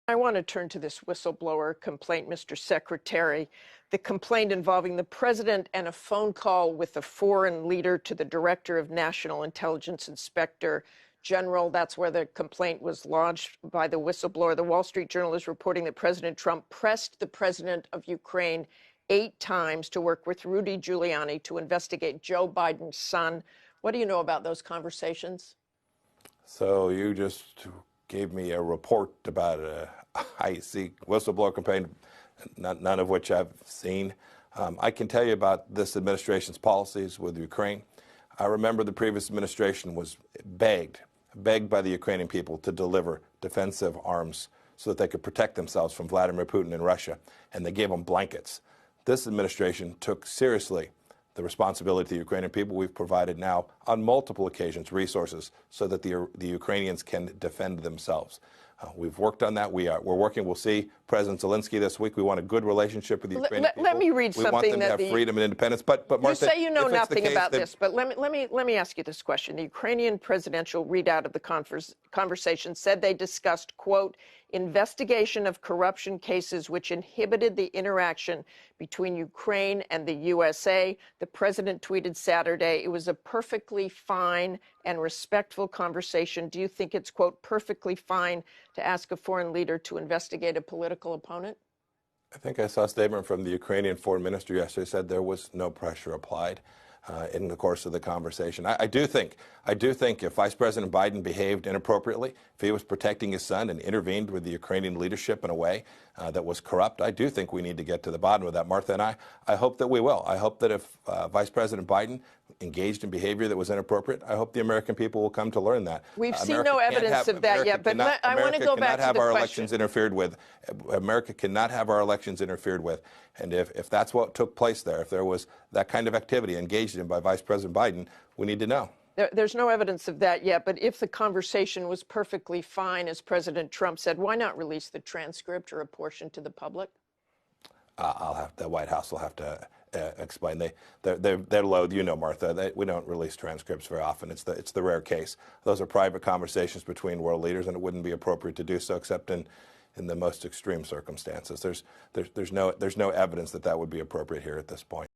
I want to turn to this whistleblower complaint, Mr. Secretary. The complaint involving the president and a phone call with a foreign leader to the director of National Intelligence Inspector General. That's where the complaint was lodged by the whistleblower. The Wall Street Journal is reporting that President Trump pressed the president of Ukraine 8 times to work with Rudy Giuliani to investigate Joe Biden's son. What do you know about those conversations? So you just gave me a report about a high-seek whistleblower campaign, none of which I've seen. I can tell you about this administration's policies with Ukraine. I remember the previous administration was begged by the Ukrainian people to deliver defensive arms so that they could protect themselves from Vladimir Putin and Russia, and they gave them blankets. This administration took seriously the responsibility to the Ukrainian people. We've provided now on multiple occasions resources so that the Ukrainians can defend themselves. We've worked on that. We're working. We'll see President Zelensky this week. We want a good relationship with the Ukrainian people. Let me read something. We want them to have freedom and independence. But Martha, you say you know nothing about this, but let me ask you this question. The Ukrainian presidential readout of the conversation said they discussed, quote, investigation of corruption cases which inhibited the interaction between Ukraine and the USA. The president tweeted Saturday, it was a perfectly fine and respectful conversation. Do you think it's, quote, perfectly fine to ask a foreign leader to investigate a political opponent? I think I saw a statement from the Ukrainian foreign minister yesterday said there was no pressure applied in the course of the conversation. I do think if Vice President Biden behaved inappropriately, if he was protecting his son and intervened with the Ukrainian leadership in a way that was corrupt, I do think we need to get to the bottom of that, Martha, and I hope that we will. I hope that if Vice President Biden engaged in behavior that was inappropriate, I hope the American people will come to learn that. We've seen no evidence of that yet, but I want to go back to the question. America cannot have our elections interfered with. America cannot have our elections interfered with. And if that's what took place there, if there was that kind of activity engaged in by Vice President Biden, we need to know. There's no evidence of that yet, but if the conversation was perfectly fine, as President Trump said, why not release the transcript or a portion to the public? The White House will have to explain. They're loath, you know, Martha. We don't release transcripts very often. It's the rare case. Those are private conversations between world leaders, and it wouldn't be appropriate to do so except in the most extreme circumstances. There's no evidence that would be appropriate here at this point.